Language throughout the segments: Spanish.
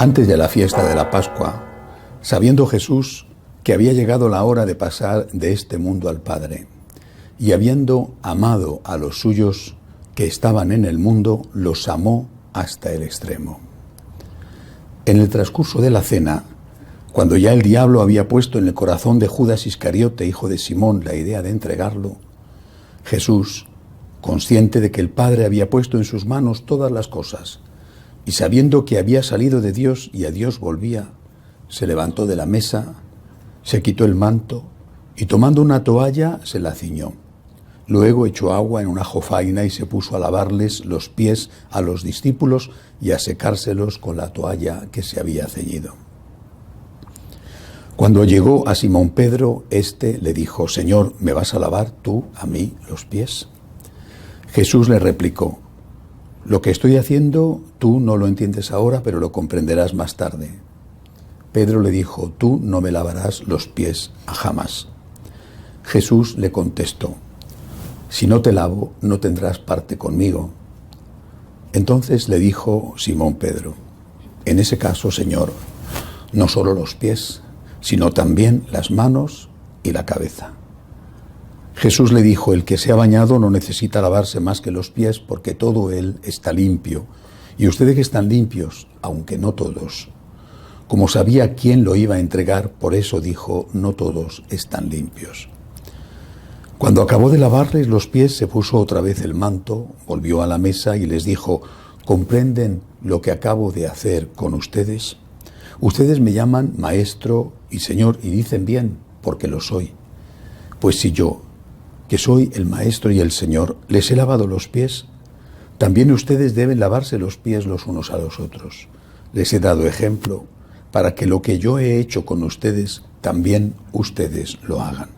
Antes de la fiesta de la Pascua, sabiendo Jesús que había llegado la hora de pasar de este mundo al Padre, y habiendo amado a los suyos que estaban en el mundo, los amó hasta el extremo. En el transcurso de la cena, cuando ya el diablo había puesto en el corazón de Judas Iscariote, hijo de Simón, la idea de entregarlo, Jesús, consciente de que el Padre había puesto en sus manos todas las cosas, y sabiendo que había salido de Dios y a Dios volvía, se levantó de la mesa, se quitó el manto y tomando una toalla se la ciñó. Luego echó agua en una jofaina y se puso a lavarles los pies a los discípulos y a secárselos con la toalla que se había ceñido. Cuando llegó a Simón Pedro, éste le dijo: Señor, ¿me vas a lavar tú a mí los pies? Jesús le replicó: lo que estoy haciendo tú no lo entiendes ahora, pero lo comprenderás más tarde. Pedro le dijo: tú no me lavarás los pies jamás. Jesús le contestó: si no te lavo, no tendrás parte conmigo. Entonces le dijo Simón Pedro: en ese caso, Señor, no solo los pies, sino también las manos y la cabeza. Jesús le dijo: el que se ha bañado no necesita lavarse más que los pies, porque todo él está limpio. Y ustedes que están limpios, aunque no todos. Como sabía quién lo iba a entregar, por eso dijo: no todos están limpios. Cuando acabó de lavarles los pies, se puso otra vez el manto, volvió a la mesa y les dijo: ¿comprenden lo que acabo de hacer con ustedes? Ustedes me llaman Maestro y Señor, y dicen bien, porque lo soy. Pues si yo, que soy el Maestro y el Señor, les he lavado los pies, también ustedes deben lavarse los pies los unos a los otros. Les he dado ejemplo para que lo que yo he hecho con ustedes, también ustedes lo hagan.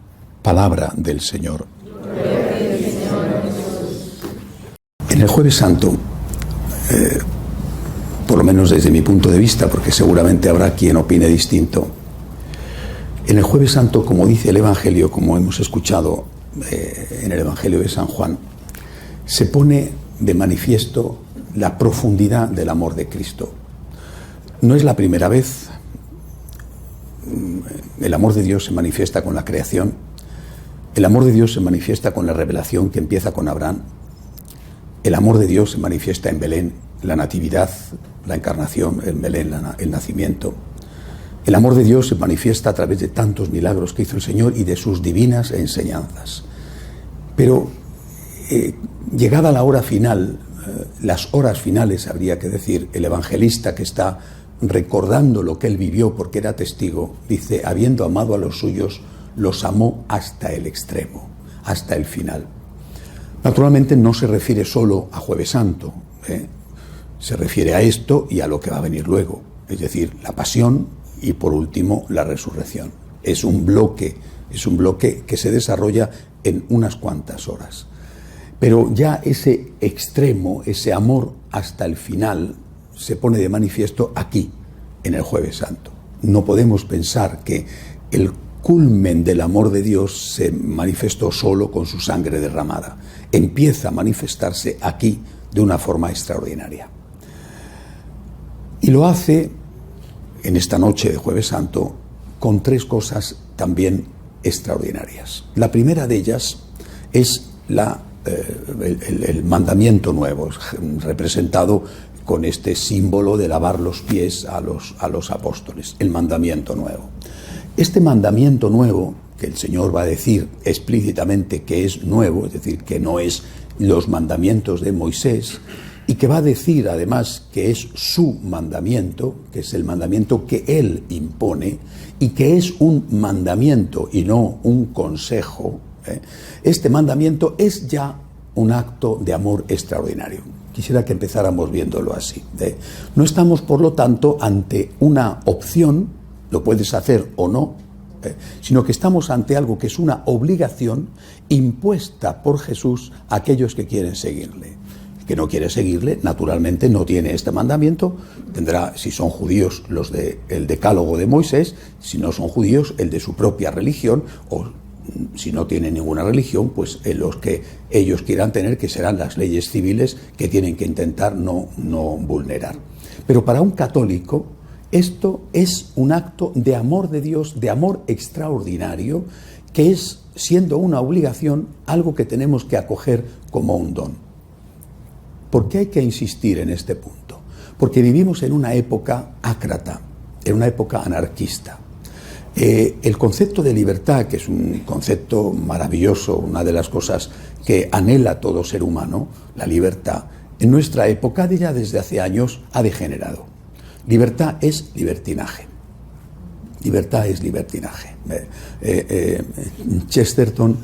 Palabra del Señor. En el Jueves Santo, por lo menos desde mi punto de vista, porque seguramente habrá quien opine distinto, en el Jueves Santo, como dice el Evangelio, como hemos escuchado en el Evangelio de San Juan, se pone de manifiesto la profundidad del amor de Cristo. No es la primera vez. El amor de Dios se manifiesta con la creación. El amor de Dios se manifiesta con la revelación que empieza con Abraham. El amor de Dios se manifiesta en Belén, la natividad, la encarnación, en Belén, el nacimiento. El amor de Dios se manifiesta a través de tantos milagros que hizo el Señor y de sus divinas enseñanzas. Pero llegada la hora final, las horas finales, habría que decir, el evangelista que está recordando lo que él vivió porque era testigo, dice: habiendo amado a los suyos, los amó hasta el extremo, hasta el final. Naturalmente no se refiere solo a Jueves Santo, se refiere a esto y a lo que va a venir luego, es decir, la pasión y por último la resurrección. Es un bloque que se desarrolla en unas cuantas horas. Pero ya ese extremo, ese amor hasta el final, se pone de manifiesto aquí, en el Jueves Santo. No podemos pensar que el culmen del amor de Dios se manifestó solo con su sangre derramada. Empieza a manifestarse aquí de una forma extraordinaria. Y lo hace en esta noche de Jueves Santo con tres cosas también extraordinarias. La primera de ellas es el mandamiento nuevo, representado con este símbolo de lavar los pies a los apóstoles, el mandamiento nuevo. Este mandamiento nuevo, que el Señor va a decir explícitamente que es nuevo, es decir, que no es los mandamientos de Moisés, y que va a decir además que es su mandamiento, que es el mandamiento que Él impone, y que es un mandamiento y no un consejo, este mandamiento es ya un acto de amor extraordinario. Quisiera que empezáramos viéndolo así. No estamos, por lo tanto, ante una opción, lo puedes hacer o no, sino que estamos ante algo que es una obligación impuesta por Jesús a aquellos que quieren seguirle. El que no quiere seguirle, naturalmente, no tiene este mandamiento. Tendrá, si son judíos, los del decálogo de Moisés; si no son judíos, el de su propia religión, o si no tienen ninguna religión, pues los que ellos quieran tener, que serán las leyes civiles que tienen que intentar no vulnerar. Pero para un católico, Esto es un acto de amor de Dios, de amor extraordinario, que es, siendo una obligación, algo que tenemos que acoger como un don. ¿Por qué hay que insistir en este punto? Porque vivimos en una época ácrata, en una época anarquista. El concepto de libertad, que es un concepto maravilloso, una de las cosas que anhela todo ser humano, la libertad, en nuestra época, ya desde hace años, ha degenerado. Libertad es libertinaje. Libertad es libertinaje. Chesterton,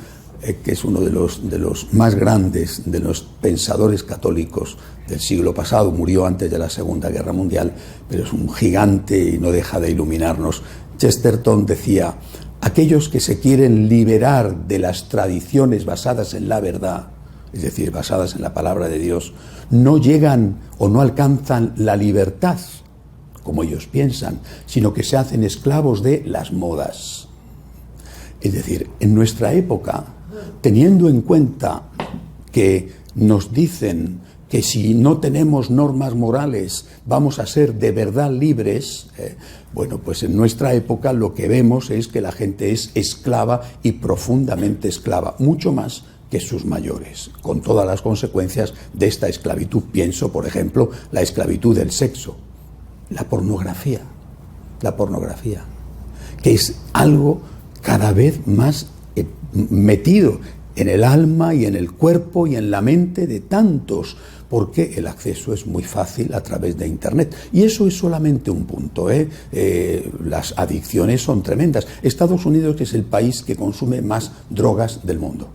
que es uno de los más grandes de los pensadores católicos del siglo pasado, murió antes de la Segunda Guerra Mundial, pero es un gigante y no deja de iluminarnos. Chesterton decía: aquellos que se quieren liberar de las tradiciones basadas en la verdad, es decir, basadas en la palabra de Dios, no llegan o no alcanzan la libertad como ellos piensan, sino que se hacen esclavos de las modas. Es decir, en nuestra época, teniendo en cuenta que nos dicen que si no tenemos normas morales vamos a ser de verdad libres, bueno, pues en nuestra época lo que vemos es que la gente es esclava y profundamente esclava, mucho más que sus mayores, con todas las consecuencias de esta esclavitud. Pienso, por ejemplo, la esclavitud del sexo, la pornografía, que es algo cada vez más metido en el alma y en el cuerpo y en la mente de tantos, porque el acceso es muy fácil a través de Internet. Y eso es solamente un punto, las adicciones son tremendas. Estados Unidos, que es el país que consume más drogas del mundo.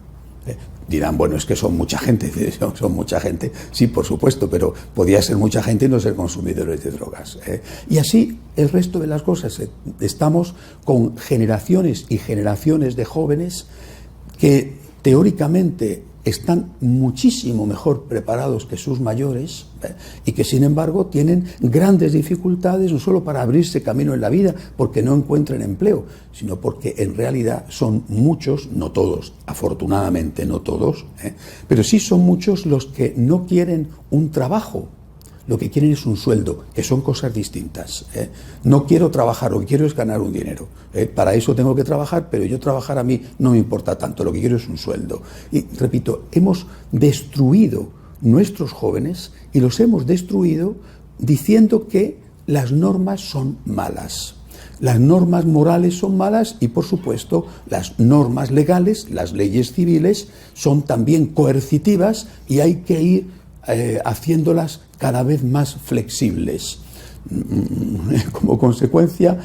Dirán, bueno, es que son mucha gente. Son mucha gente, sí, por supuesto, pero podía ser mucha gente y no ser consumidores de drogas. Y así el resto de las cosas. Estamos con generaciones y generaciones de jóvenes que teóricamente están muchísimo mejor preparados que sus mayores y que sin embargo tienen grandes dificultades no solo para abrirse camino en la vida porque no encuentran empleo, sino porque en realidad son muchos, no todos, afortunadamente no todos, pero sí son muchos los que no quieren un trabajo. Lo que quieren es un sueldo, que son cosas distintas. No quiero trabajar, lo que quiero es ganar un dinero. Para eso tengo que trabajar, pero yo trabajar a mí no me importa tanto, lo que quiero es un sueldo. Y repito, hemos destruido nuestros jóvenes y los hemos destruido diciendo que las normas son malas. Las normas morales son malas y, por supuesto, las normas legales, las leyes civiles, son también coercitivas y hay que ir haciéndolas cada vez más flexibles. Como consecuencia,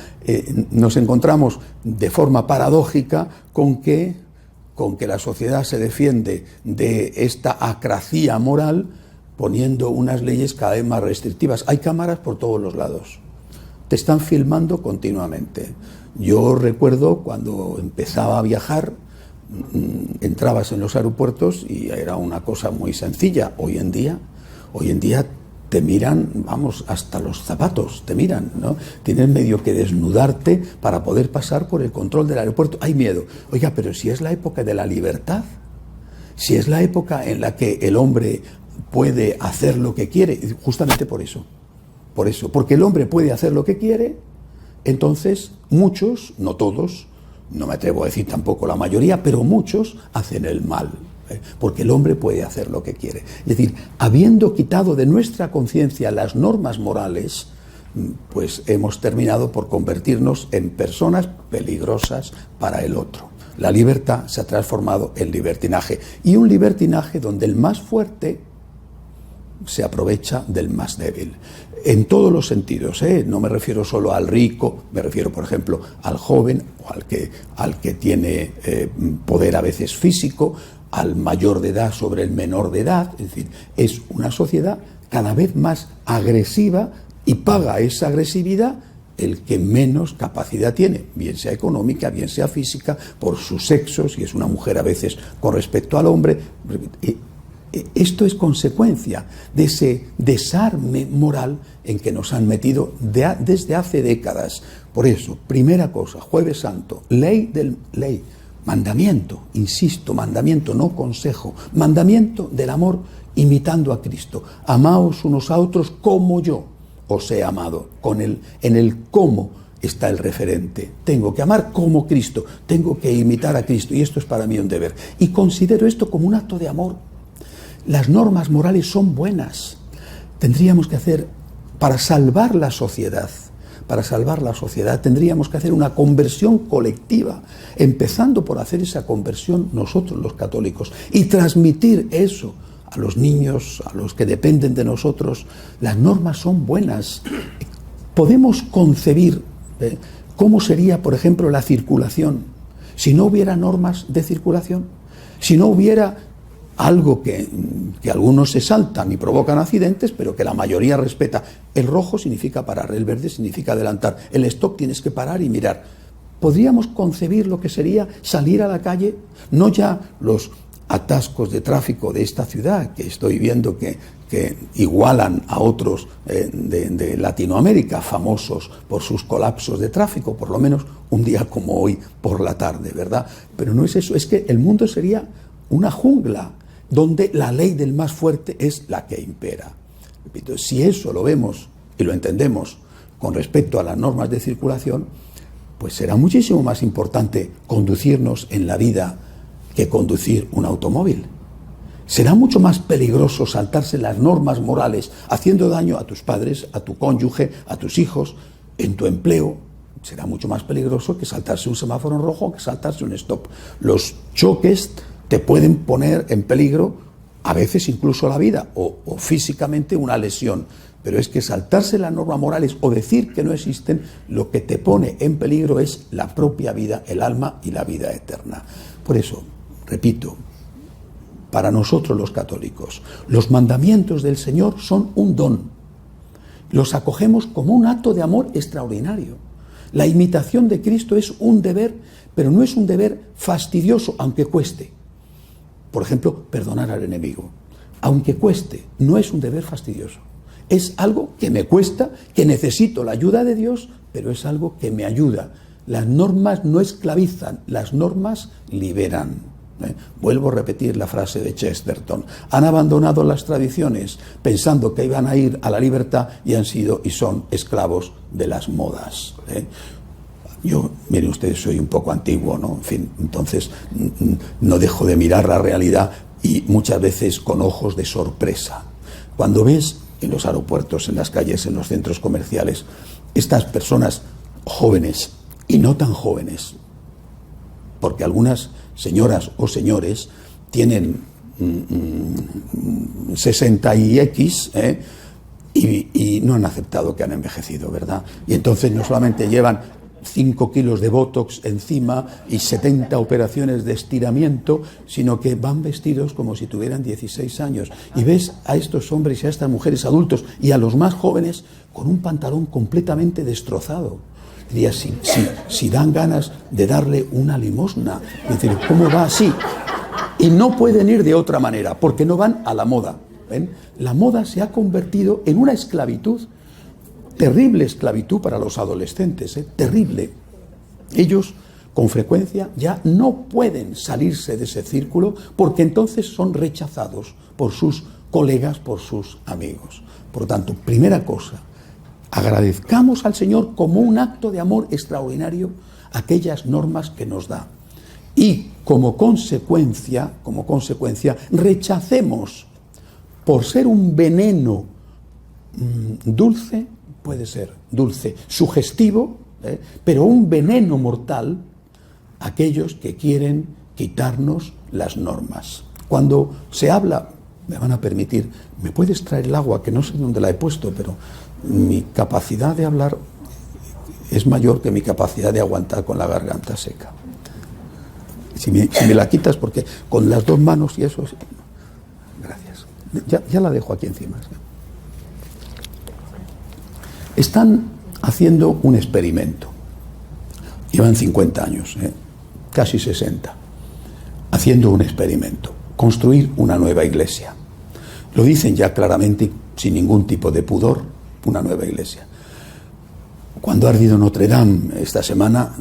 nos encontramos de forma paradójica con que la sociedad se defiende de esta acracia moral poniendo unas leyes cada vez más restrictivas. Hay cámaras por todos los lados. Te están filmando continuamente. Yo recuerdo cuando empezaba a viajar, entrabas en los aeropuertos y era una cosa muy sencilla. Hoy en día te miran, vamos, hasta los zapatos te miran, ¿no? Tienes medio que desnudarte para poder pasar por el control del aeropuerto. Hay miedo. Oiga, pero si es la época de la libertad, si es la época en la que el hombre puede hacer lo que quiere, justamente por eso, porque el hombre puede hacer lo que quiere, entonces muchos, no todos, no me atrevo a decir tampoco la mayoría, pero muchos hacen el mal, porque el hombre puede hacer lo que quiere. Es decir, habiendo quitado de nuestra conciencia las normas morales, pues hemos terminado por convertirnos en personas peligrosas para el otro. La libertad se ha transformado en libertinaje, y un libertinaje donde el más fuerte se aprovecha del más débil. En todos los sentidos, no me refiero solo al rico, me refiero, por ejemplo, al joven o al que tiene poder a veces físico, al mayor de edad sobre el menor de edad. Es decir, es una sociedad cada vez más agresiva y paga esa agresividad el que menos capacidad tiene, bien sea económica, bien sea física, por su sexo, si es una mujer a veces con respecto al hombre. Esto es consecuencia de ese desarme moral en que nos han metido desde hace décadas. Por eso, primera cosa, Jueves Santo, ley, mandamiento, insisto, mandamiento, no consejo, mandamiento del amor imitando a Cristo. Amaos unos a otros como yo os he amado. En el cómo está el referente. Tengo que amar como Cristo, tengo que imitar a Cristo, y esto es para mí un deber. Y considero esto como un acto de amor. Las normas morales son buenas. Tendríamos que hacer, para salvar la sociedad, tendríamos que hacer una conversión colectiva, empezando por hacer esa conversión nosotros los católicos, y transmitir eso a los niños, a los que dependen de nosotros. Las normas son buenas. Podemos concebir cómo sería, por ejemplo, la circulación si no hubiera normas de circulación, si no hubiera algo que algunos se saltan y provocan accidentes, pero que la mayoría respeta. El rojo significa parar, el verde significa adelantar, el stop tienes que parar y mirar. Podríamos concebir lo que sería salir a la calle, no ya los atascos de tráfico de esta ciudad, que estoy viendo que igualan a otros de Latinoamérica, famosos por sus colapsos de tráfico, por lo menos un día como hoy por la tarde, ¿verdad? Pero no es eso, es que el mundo sería una jungla donde la ley del más fuerte es la que impera. Repito, si eso lo vemos y lo entendemos con respecto a las normas de circulación, pues será muchísimo más importante conducirnos en la vida que conducir un automóvil. Será mucho más peligroso saltarse las normas morales, haciendo daño a tus padres, a tu cónyuge, a tus hijos, en tu empleo. Será mucho más peligroso que saltarse un semáforo en rojo, que saltarse un stop. Los choques te pueden poner en peligro, a veces incluso la vida, o físicamente una lesión. Pero es que saltarse las normas morales o decir que no existen, lo que te pone en peligro es la propia vida, el alma y la vida eterna. Por eso, repito, para nosotros los católicos, los mandamientos del Señor son un don. Los acogemos como un acto de amor extraordinario. La imitación de Cristo es un deber, pero no es un deber fastidioso, aunque cueste. Por ejemplo, perdonar al enemigo. Aunque cueste, no es un deber fastidioso. Es algo que me cuesta, que necesito la ayuda de Dios, pero es algo que me ayuda. Las normas no esclavizan, las normas liberan. Vuelvo a repetir la frase de Chesterton. Han abandonado las tradiciones pensando que iban a ir a la libertad y han sido y son esclavos de las modas. Yo, miren ustedes, soy un poco antiguo, ¿no? En fin, entonces no dejo de mirar la realidad y muchas veces con ojos de sorpresa. Cuando ves en los aeropuertos, en las calles, en los centros comerciales, estas personas jóvenes y no tan jóvenes, porque algunas señoras o señores tienen 60 y X, y no han aceptado que han envejecido, ¿verdad? Y entonces no solamente llevan 5 kilos de botox encima y 70 operaciones de estiramiento, sino que van vestidos como si tuvieran 16 años. Y ves a estos hombres y a estas mujeres adultos y a los más jóvenes con un pantalón completamente destrozado. Diría, si dan ganas de darle una limosna, es decir, ¿cómo va así? Y no pueden ir de otra manera, porque no van a la moda. ¿Ven? La moda se ha convertido en una esclavitud, terrible esclavitud para los adolescentes, terrible. Ellos, con frecuencia, ya no pueden salirse de ese círculo, porque entonces son rechazados por sus colegas, por sus amigos. Por lo tanto, primera cosa, agradezcamos al Señor como un acto de amor extraordinario aquellas normas que nos da. Y como consecuencia, rechacemos, por ser un veneno dulce, puede ser dulce, sugestivo, pero un veneno mortal, aquellos que quieren quitarnos las normas. Cuando se habla, me van a permitir, ¿me puedes traer el agua? Que no sé dónde la he puesto, pero mi capacidad de hablar es mayor que mi capacidad de aguantar con la garganta seca. Si me la quitas, porque con las dos manos y eso... Gracias. Ya la dejo aquí encima. Están haciendo un experimento. Llevan 50 años, casi 60, haciendo un experimento. Construir una nueva iglesia. Lo dicen ya claramente, sin ningún tipo de pudor, una nueva iglesia. Cuando ha ardido Notre Dame esta semana,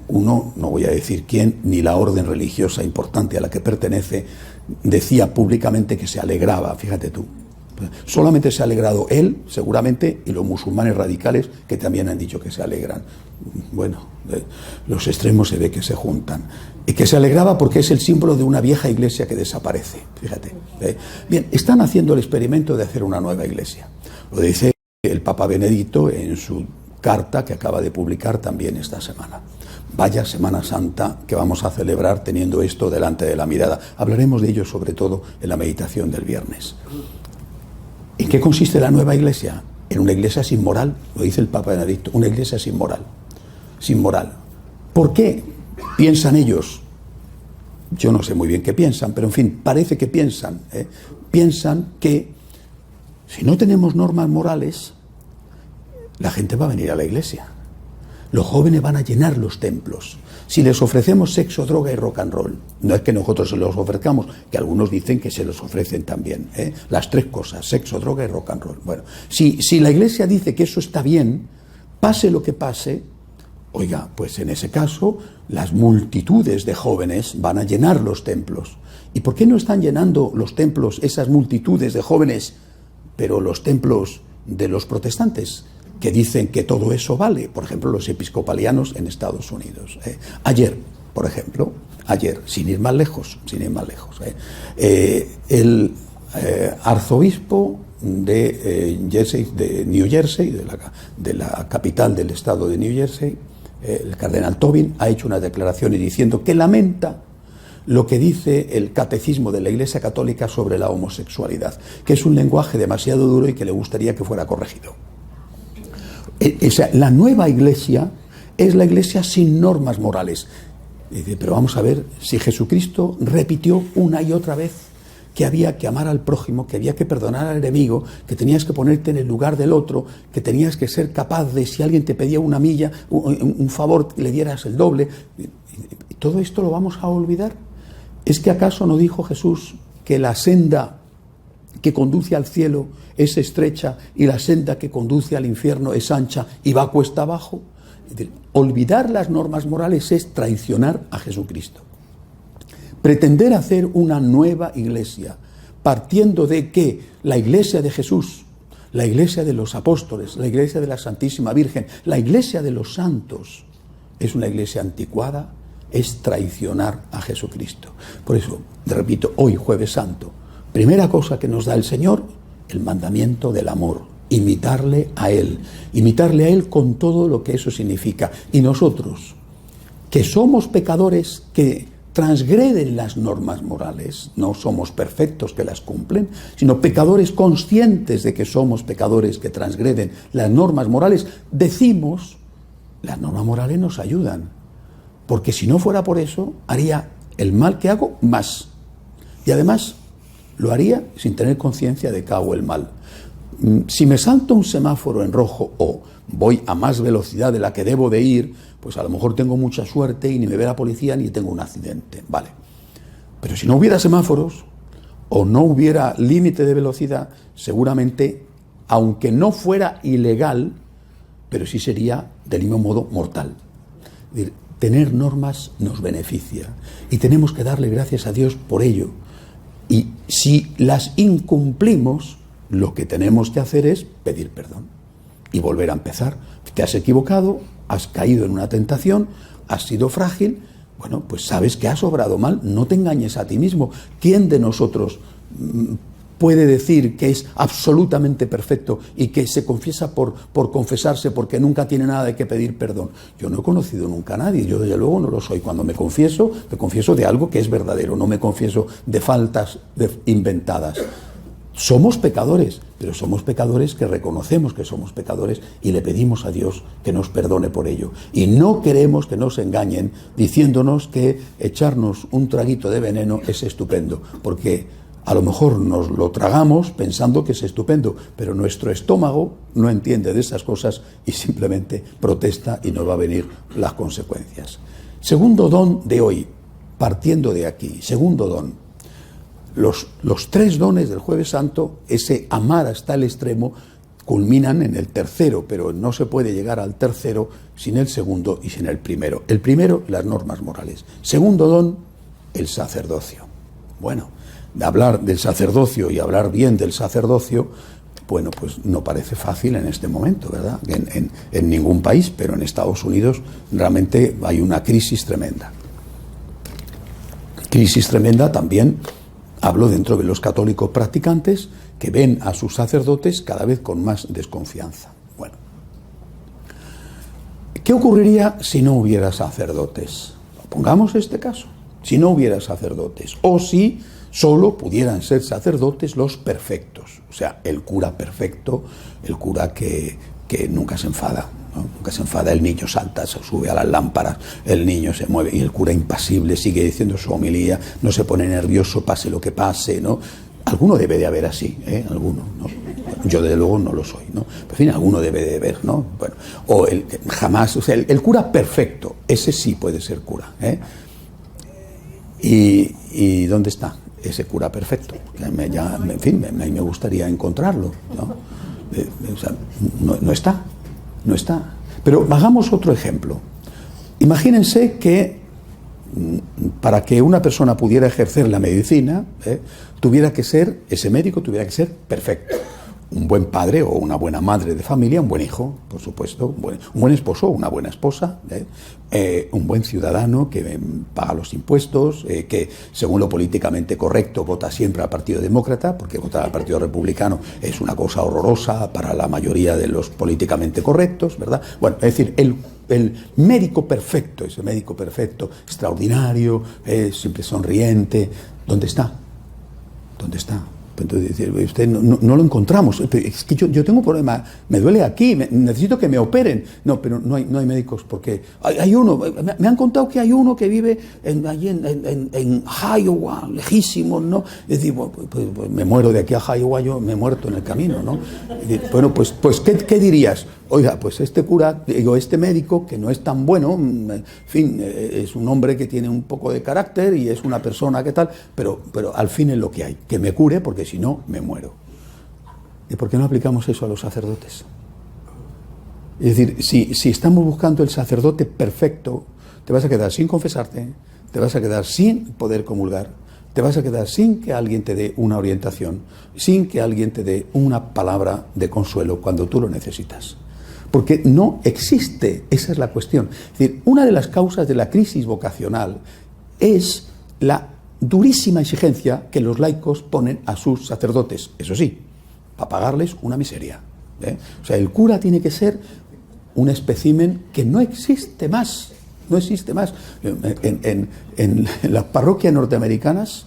uno, no voy a decir quién, ni la orden religiosa importante a la que pertenece, decía públicamente que se alegraba, fíjate tú, Solamente se ha alegrado él, seguramente, y los musulmanes radicales, que también han dicho que se alegran. Bueno, los extremos se ve que se juntan. Y que se alegraba porque es el símbolo de una vieja iglesia que desaparece. Fíjate. Bien, están haciendo el experimento de hacer una nueva iglesia. Lo dice el Papa Benedicto en su carta que acaba de publicar también esta semana. Vaya Semana Santa que vamos a celebrar teniendo esto delante de la mirada. Hablaremos de ello sobre todo en la meditación del viernes. ¿En qué consiste la nueva iglesia? En una iglesia sin moral, lo dice el Papa Benedicto, una iglesia sin moral. Sin moral. ¿Por qué piensan ellos? Yo no sé muy bien qué piensan, pero en fin, parece que piensan. Piensan que si no tenemos normas morales, la gente va a venir a la iglesia. Los jóvenes van a llenar los templos. Si les ofrecemos sexo, droga y rock and roll, no es que nosotros se los ofrezcamos, que algunos dicen que se los ofrecen también, las tres cosas, sexo, droga y rock and roll. Bueno, si la iglesia dice que eso está bien, pase lo que pase, oiga, pues en ese caso las multitudes de jóvenes van a llenar los templos. ¿Y por qué no están llenando los templos esas multitudes de jóvenes, pero los templos de los protestantes, que dicen que todo eso vale? Por ejemplo, los episcopalianos en Estados Unidos. Ayer, por ejemplo, sin ir más lejos, el arzobispo de New Jersey, de la capital del estado de New Jersey, el cardenal Tobin, ha hecho unas declaraciones diciendo que lamenta lo que dice el catecismo de la Iglesia Católica sobre la homosexualidad, que es un lenguaje demasiado duro y que le gustaría que fuera corregido. O sea, la nueva iglesia es la iglesia sin normas morales. Dice, pero vamos a ver, si Jesucristo repitió una y otra vez que había que amar al prójimo, que había que perdonar al enemigo, que tenías que ponerte en el lugar del otro, que tenías que ser capaz de, si alguien te pedía una milla, un favor, le dieras el doble. ¿Todo esto lo vamos a olvidar? ¿Es que acaso no dijo Jesús que la senda que conduce al cielo es estrecha y la senda que conduce al infierno es ancha y va cuesta abajo? Es decir, olvidar las normas morales es traicionar a Jesucristo. Pretender hacer una nueva iglesia partiendo de que la iglesia de Jesús, la iglesia de los apóstoles, la iglesia de la Santísima Virgen, la iglesia de los santos, es una iglesia anticuada, es traicionar a Jesucristo. Por eso, repito, hoy Jueves Santo, primera cosa que nos da el Señor, el mandamiento del amor, imitarle a Él con todo lo que eso significa. Y nosotros, que somos pecadores que transgreden las normas morales, no somos perfectos que las cumplen, sino pecadores conscientes de que somos pecadores que transgreden las normas morales, decimos, las normas morales nos ayudan, porque si no fuera por eso, haría el mal que hago más. Y además, lo haría sin tener conciencia de que hago el mal. Si me salto un semáforo en rojo o voy a más velocidad de la que debo de ir, pues a lo mejor tengo mucha suerte y ni me ve la policía ni tengo un accidente. Vale. Pero si no hubiera semáforos o no hubiera límite de velocidad, seguramente, aunque no fuera ilegal, pero sí sería del mismo modo mortal. Es decir, tener normas nos beneficia y tenemos que darle gracias a Dios por ello. Y si las incumplimos, lo que tenemos que hacer es pedir perdón y volver a empezar. Te has equivocado, has caído en una tentación, has sido frágil, bueno, pues sabes que has obrado mal, no te engañes a ti mismo. ¿Quién de nosotros puede decir que es absolutamente perfecto y que se confiesa por confesarse porque nunca tiene nada de que pedir perdón? Yo no he conocido nunca a nadie, yo desde luego no lo soy. Cuando me confieso de algo que es verdadero, no me confieso de faltas inventadas. Somos pecadores, pero somos pecadores que reconocemos que somos pecadores y le pedimos a Dios que nos perdone por ello. Y no queremos que nos engañen diciéndonos que echarnos un traguito de veneno es estupendo, porque a lo mejor nos lo tragamos pensando que es estupendo, pero nuestro estómago no entiende de esas cosas y simplemente protesta y nos va a venir las consecuencias. Segundo don de hoy, partiendo de aquí, segundo don. Los tres dones del Jueves Santo, ese amar hasta el extremo, culminan en el tercero, pero no se puede llegar al tercero sin el segundo y sin el primero. El primero, las normas morales. Segundo don, el sacerdocio. Bueno, de hablar del sacerdocio y hablar bien del sacerdocio, bueno, pues no parece fácil en este momento, ¿verdad? En ningún país, pero en Estados Unidos realmente hay una crisis tremenda. Crisis tremenda también, hablo dentro de los católicos practicantes, que ven a sus sacerdotes cada vez con más desconfianza. Bueno, ¿qué ocurriría si no hubiera sacerdotes? Pongamos este caso, si no hubiera sacerdotes, o si solo pudieran ser sacerdotes los perfectos, o sea, el cura perfecto, el cura que nunca se enfada, ¿no? Nunca se enfada, el niño salta, se sube a las lámparas, el niño se mueve y el cura impasible sigue diciendo su homilía, no se pone nervioso, pase lo que pase, ¿no? Alguno debe de haber así, alguno, ¿no? Yo desde luego no lo soy, ¿no? Pero en fin, alguno debe de haber, ¿no? Bueno, o jamás, o sea, el cura perfecto, ese sí puede ser cura, ¿eh? ¿Y dónde está ese cura perfecto? En fin, me gustaría encontrarlo, ¿no? O sea, no está. Pero hagamos otro ejemplo. Imagínense que para que una persona pudiera ejercer la medicina, ese médico tuviera que ser perfecto. Un buen padre o una buena madre de familia, un buen hijo, por supuesto, un buen esposo o una buena esposa, un buen ciudadano que paga los impuestos, que según lo políticamente correcto vota siempre al Partido Demócrata, porque votar al Partido Republicano es una cosa horrorosa para la mayoría de los políticamente correctos, ¿verdad? Bueno, es decir, el médico perfecto, ese médico perfecto, extraordinario, siempre sonriente, ¿dónde está? ¿Dónde está? Entonces, usted no lo encontramos. Es que yo tengo un problema, me duele aquí, necesito que me operen. No, pero no hay médicos, porque hay uno, me han contado que hay uno que vive allí en Iowa, lejísimo, ¿no? Es decir, pues me muero de aquí a Iowa, yo me he muerto en el camino, ¿no? Bueno, pues ¿qué dirías? Oiga, pues este cura, este médico, que no es tan bueno, en fin, es un hombre que tiene un poco de carácter y es una persona que tal, pero al fin es lo que hay, que me cure, porque si no, me muero. ¿Y por qué no aplicamos eso a los sacerdotes? Es decir, si estamos buscando el sacerdote perfecto, te vas a quedar sin confesarte, te vas a quedar sin poder comulgar, te vas a quedar sin que alguien te dé una orientación, sin que alguien te dé una palabra de consuelo cuando tú lo necesitas. Porque no existe, esa es la cuestión. Es decir, una de las causas de la crisis vocacional es la durísima exigencia que los laicos ponen a sus sacerdotes, eso sí, para pagarles una miseria, ¿eh? O sea, el cura tiene que ser un espécimen que no existe más, no existe más. En las parroquias norteamericanas,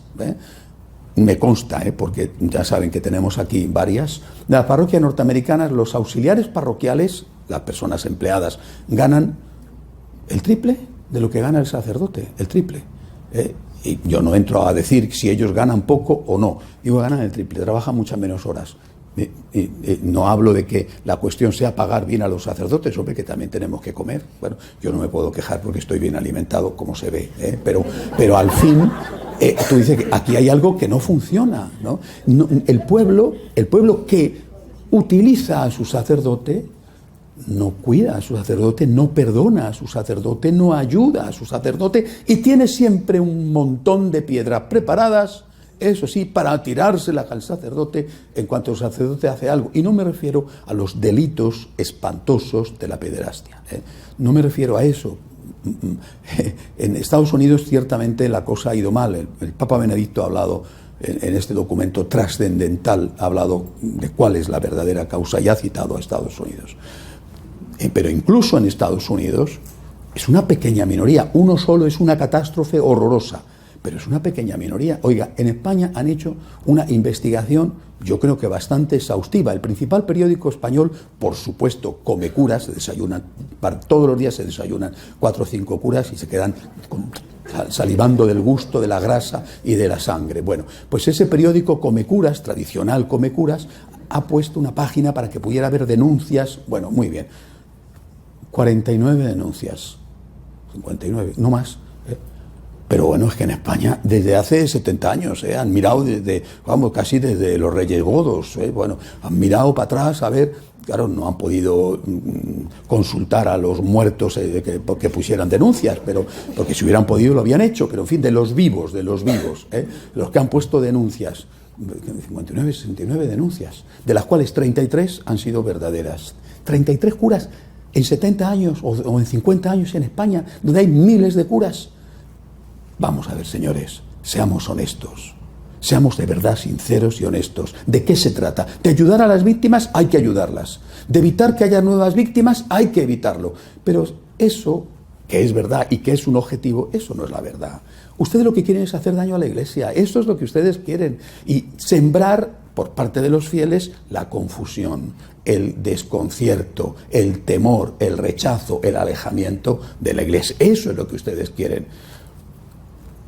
me consta, porque ya saben que tenemos aquí varias, de las parroquias norteamericanas, los auxiliares parroquiales, las personas empleadas, ganan el triple de lo que gana el sacerdote, el triple. Y yo no entro a decir si ellos ganan poco o no, digo, ganan el triple, trabajan muchas menos horas. No hablo de que la cuestión sea pagar bien a los sacerdotes, hombre, que también tenemos que comer. Bueno, yo no me puedo quejar porque estoy bien alimentado, como se ve, pero al fin, tú dices que aquí hay algo que no funciona, ¿no? El pueblo que utiliza a su sacerdote no cuida a su sacerdote, no perdona a su sacerdote, no ayuda a su sacerdote y tiene siempre un montón de piedras preparadas, eso sí, para tirárselas al sacerdote en cuanto el sacerdote hace algo. Y no me refiero a los delitos espantosos de la pederastia, no me refiero a eso. En Estados Unidos ciertamente la cosa ha ido mal. El Papa Benedicto ha hablado en este documento trascendental, ha hablado de cuál es la verdadera causa y ha citado a Estados Unidos. Pero incluso en Estados Unidos es una pequeña minoría, uno solo es una catástrofe horrorosa, pero es una pequeña minoría. Oiga, en España han hecho una investigación, yo creo que bastante exhaustiva. El principal periódico español, por supuesto, come curas, se desayunan, todos los días se desayunan 4 o 5 curas y se quedan salivando del gusto, de la grasa y de la sangre. Bueno, pues ese periódico Come Curas, tradicional Come Curas, ha puesto una página para que pudiera haber denuncias. Bueno, muy bien. 49 denuncias, 59, no más, Pero bueno, es que en España desde hace 70 años han mirado casi desde los Reyes Godos, bueno, han mirado para atrás a ver, claro, no han podido consultar a los muertos porque pusieran denuncias, pero porque si hubieran podido lo habían hecho, pero en fin, de los vivos, los que han puesto denuncias, 69 denuncias, de las cuales 33 han sido verdaderas. 33 curas en 70 años o en 50 años en España, donde hay miles de curas. Vamos a ver, señores, seamos honestos, seamos de verdad sinceros y honestos. ¿De qué se trata? De ayudar a las víctimas, hay que ayudarlas. De evitar que haya nuevas víctimas, hay que evitarlo. Pero eso, que es verdad y que es un objetivo, eso no es la verdad. Ustedes lo que quieren es hacer daño a la Iglesia, eso es lo que ustedes quieren. Y sembrar por parte de los fieles la confusión, el desconcierto, el temor, el rechazo, el alejamiento de la Iglesia. Eso es lo que ustedes quieren.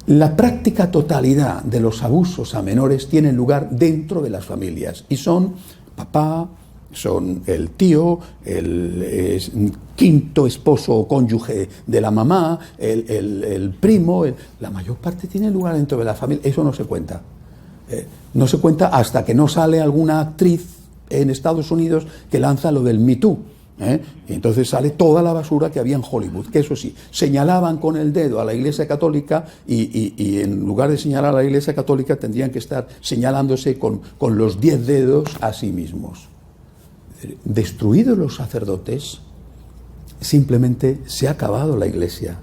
La práctica totalidad de los abusos a menores tienen lugar dentro de las familias y son papá, son el tío, el quinto esposo o cónyuge de la mamá, el primo, la mayor parte tiene lugar dentro de la familia. Eso no se cuenta. No se cuenta hasta que no sale alguna actriz en Estados Unidos que lanza lo del Me Too. Y entonces sale toda la basura que había en Hollywood, que eso sí, señalaban con el dedo a la Iglesia Católica y en lugar de señalar a la Iglesia Católica tendrían que estar señalándose con los 10 dedos a sí mismos. Destruidos los sacerdotes, simplemente se ha acabado la Iglesia.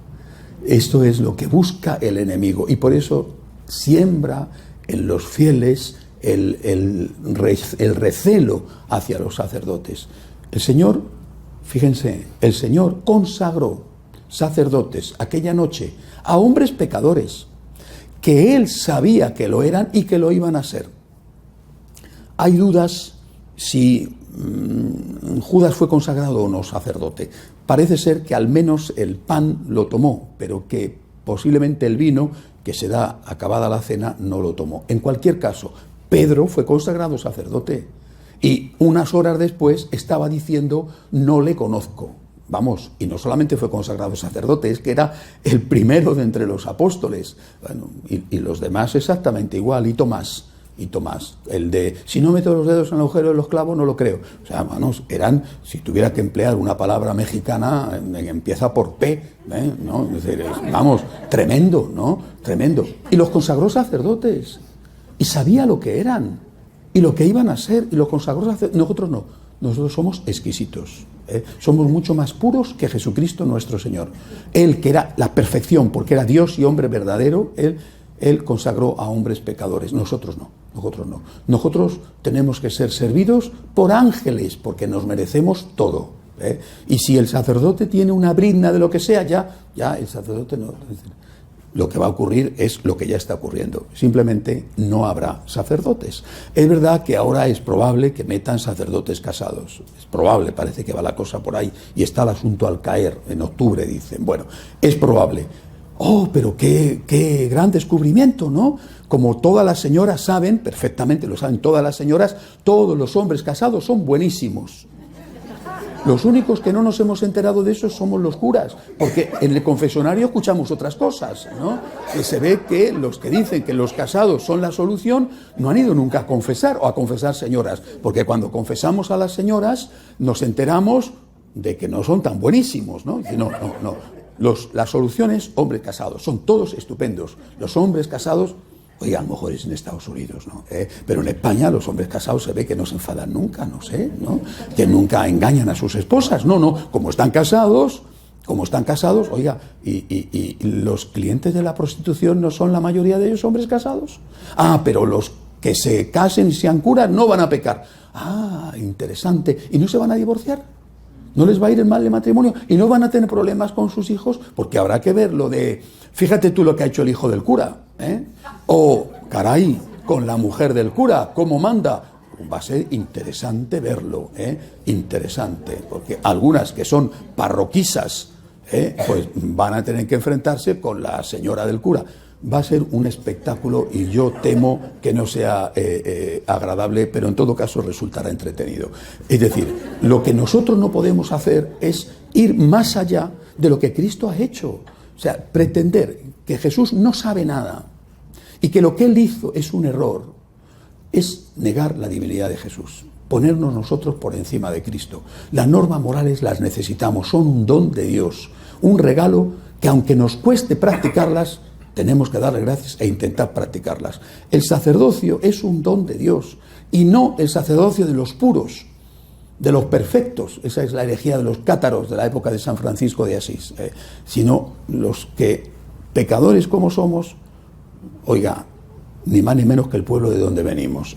Esto es lo que busca el enemigo y por eso siembra en los fieles el recelo hacia los sacerdotes. El Señor, fíjense, el Señor consagró sacerdotes aquella noche a hombres pecadores que Él sabía que lo eran y que lo iban a ser. Hay dudas si Judas fue consagrado o no sacerdote. Parece ser que al menos el pan lo tomó, pero que posiblemente el vino, que se da acabada la cena, no lo tomó. En cualquier caso, Pedro fue consagrado sacerdote y unas horas después estaba diciendo, no le conozco. Vamos, y no solamente fue consagrado sacerdote, es que era el primero de entre los apóstoles. Bueno, y los demás exactamente igual, y Tomás, el de, si no meto los dedos en el agujero de los clavos, no lo creo. O sea, manos, eran, si tuviera que emplear una palabra mexicana, empieza por P, ¿no? Es decir, vamos, tremendo, ¿no? Tremendo. Y los consagró sacerdotes, y sabía lo que eran, y lo que iban a ser, y los consagró sacerdotes. Nosotros no, nosotros somos exquisitos, somos mucho más puros que Jesucristo nuestro Señor. Él, que era la perfección, porque era Dios y hombre verdadero, Él consagró a hombres pecadores, nosotros no. Nosotros tenemos que ser servidos por ángeles, porque nos merecemos todo. Y si el sacerdote tiene una brizna de lo que sea, ya el sacerdote no. Lo que va a ocurrir es lo que ya está ocurriendo. Simplemente no habrá sacerdotes. Es verdad que ahora es probable que metan sacerdotes casados. Es probable, parece que va la cosa por ahí. Y está el asunto al caer, en octubre dicen. Bueno, es probable. Oh, pero qué gran descubrimiento, ¿no? Como todas las señoras saben, perfectamente lo saben todas las señoras, todos los hombres casados son buenísimos. Los únicos que no nos hemos enterado de eso somos los curas, porque en el confesionario escuchamos otras cosas, ¿no? Que se ve que los que dicen que los casados son la solución no han ido nunca a confesar o a confesar señoras, porque cuando confesamos a las señoras nos enteramos de que no son tan buenísimos, ¿no? No. La solución es hombres casados, son todos estupendos. Los hombres casados, oye, a lo mejor es en Estados Unidos, ¿no? Pero en España los hombres casados se ve que no se enfadan nunca, no sé, ¿no? Que nunca engañan a sus esposas, no, como están casados, oiga, y los clientes de la prostitución no son la mayoría de ellos hombres casados. Ah, pero los que se casen y sean curas no van a pecar. Ah, interesante. ¿Y no se van a divorciar? ¿No les va a ir el mal de matrimonio? ¿Y no van a tener problemas con sus hijos? Porque habrá que ver lo de, fíjate tú lo que ha hecho el hijo del cura, o, caray, con la mujer del cura, cómo manda. Va a ser interesante verlo, interesante, porque algunas que son parroquisas, pues van a tener que enfrentarse con la señora del cura. Va a ser un espectáculo y yo temo que no sea agradable, pero en todo caso resultará entretenido. Es decir, lo que nosotros no podemos hacer es ir más allá de lo que Cristo ha hecho. sea, pretender que Jesús no sabe nada y que lo que él hizo es un error, es negar la divinidad de Jesús, ponernos nosotros por encima de Cristo. Las normas morales las necesitamos, son un don de Dios, un regalo que aunque nos cueste practicarlas, tenemos que darle gracias e intentar practicarlas. El sacerdocio es un don de Dios y no el sacerdocio de los puros, de los perfectos. Esa es la herejía de los cátaros de la época de San Francisco de Asís, sino los que, pecadores como somos, oiga, ni más ni menos que el pueblo de donde venimos,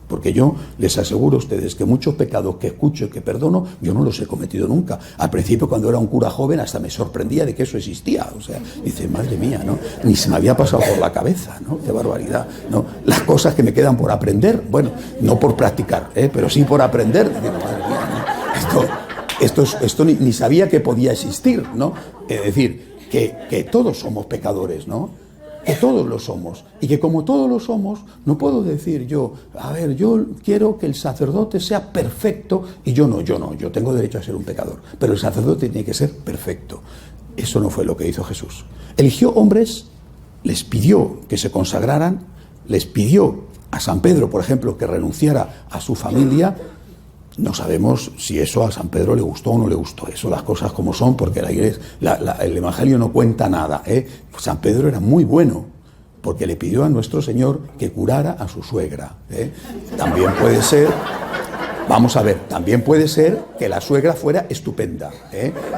porque yo les aseguro a ustedes que muchos pecados que escucho y que perdono, yo no los he cometido nunca. Al principio, cuando era un cura joven, hasta me sorprendía de que eso existía. O sea, dice, madre mía, ¿no? Ni se me había pasado por la cabeza, ¿no? Qué barbaridad, ¿no? Las cosas que me quedan por aprender, bueno, no por practicar, pero sí por aprender. Digo, madre mía, ¿no? Esto ni sabía que podía existir, ¿no? Es decir, que todos somos pecadores, ¿no? Que todos lo somos, y que como todos lo somos, no puedo decir yo, a ver, yo quiero que el sacerdote sea perfecto, y yo tengo derecho a ser un pecador, pero el sacerdote tiene que ser perfecto. Eso no fue lo que hizo Jesús. Eligió hombres, les pidió que se consagraran, les pidió a San Pedro, por ejemplo, que renunciara a su familia. No sabemos si eso a San Pedro le gustó o no le gustó, eso las cosas como son, porque la iglesia, el Evangelio no cuenta nada. San Pedro era muy bueno, porque le pidió a nuestro Señor que curara a su suegra. También puede ser, vamos a ver, también puede ser que la suegra fuera estupenda,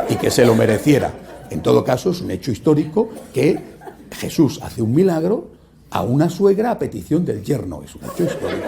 y que se lo mereciera. En todo caso, es un hecho histórico que Jesús hace un milagro a una suegra a petición del yerno, es un hecho histórico.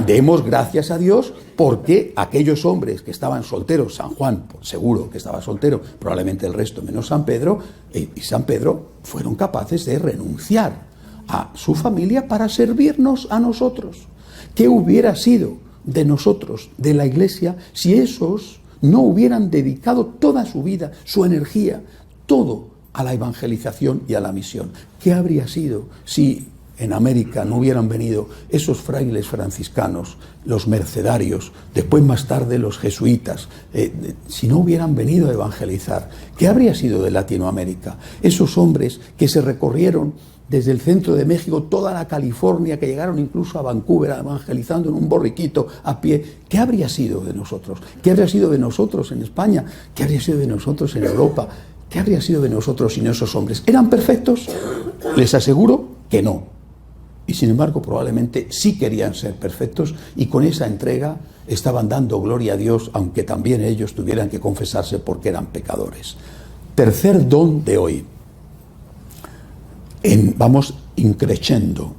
Demos gracias a Dios porque aquellos hombres que estaban solteros, San Juan seguro que estaba soltero, probablemente el resto menos San Pedro, y San Pedro fueron capaces de renunciar a su familia para servirnos a nosotros. ¿Qué hubiera sido de nosotros, de la Iglesia, si esos no hubieran dedicado toda su vida, su energía, todo a la evangelización y a la misión? ¿Qué habría sido si en América no hubieran venido esos frailes franciscanos, los mercedarios, después más tarde los jesuitas, si no hubieran venido a evangelizar? ¿Qué habría sido de Latinoamérica? Esos hombres que se recorrieron desde el centro de México, toda la California, que llegaron incluso a Vancouver evangelizando en un borriquito a pie. ¿Qué habría sido de nosotros? ¿Qué habría sido de nosotros en España? ¿Qué habría sido de nosotros en Europa? ¿Qué habría sido de nosotros sin esos hombres? ¿Eran perfectos? Les aseguro que no. Y sin embargo, probablemente sí querían ser perfectos y con esa entrega estaban dando gloria a Dios, aunque también ellos tuvieran que confesarse porque eran pecadores. Tercer don de hoy. Vamos increciendo.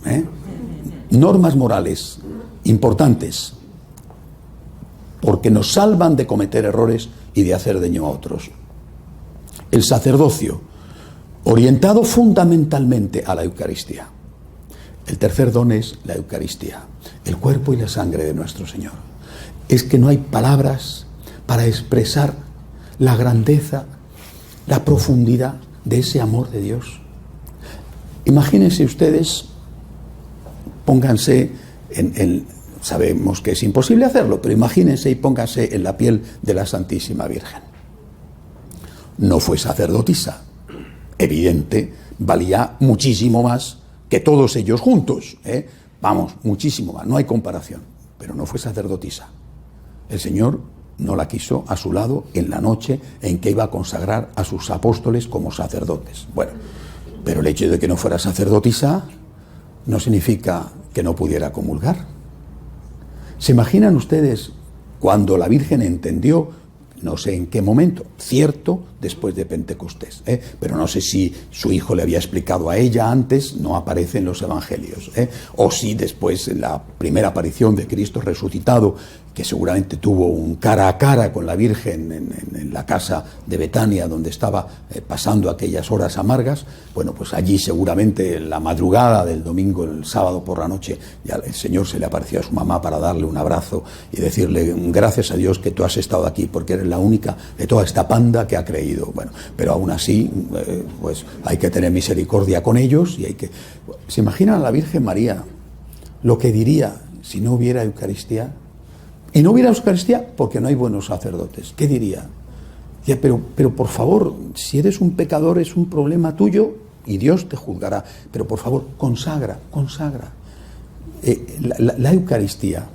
Normas morales importantes porque nos salvan de cometer errores y de hacer daño a otros. El sacerdocio, orientado fundamentalmente a la Eucaristía. El tercer don es la Eucaristía, el cuerpo y la sangre de nuestro Señor. Es que no hay palabras para expresar la grandeza, la profundidad de ese amor de Dios. Imagínense ustedes, pónganse sabemos que es imposible hacerlo, pero imagínense y pónganse en la piel de la Santísima Virgen. No fue sacerdotisa, evidente, valía muchísimo más que todos ellos juntos, vamos, muchísimo más, no hay comparación, pero no fue sacerdotisa. El Señor no la quiso a su lado en la noche en que iba a consagrar a sus apóstoles como sacerdotes. Bueno, pero el hecho de que no fuera sacerdotisa no significa que no pudiera comulgar. ¿Se imaginan ustedes cuando la Virgen entendió? No sé en qué momento, cierto, después de Pentecostés, pero no sé si su hijo le había explicado a ella antes, no aparece en los evangelios, o si después en la primera aparición de Cristo resucitado, que seguramente tuvo un cara a cara con la Virgen en la casa de Betania, donde estaba pasando aquellas horas amargas. Bueno, pues allí seguramente en la madrugada del domingo, el sábado por la noche, ya el Señor se le apareció a su mamá para darle un abrazo y decirle: gracias a Dios que tú has estado aquí, porque eres la única de toda esta panda que ha creído. Bueno, pero aún así, pues hay que tener misericordia con ellos y hay que... ¿Se imaginan a la Virgen María lo que diría si no hubiera Eucaristía? Y no hubiera Eucaristía porque no hay buenos sacerdotes. ¿Qué diría? Ya, pero por favor, si eres un pecador es un problema tuyo y Dios te juzgará. Pero por favor, consagra. La Eucaristía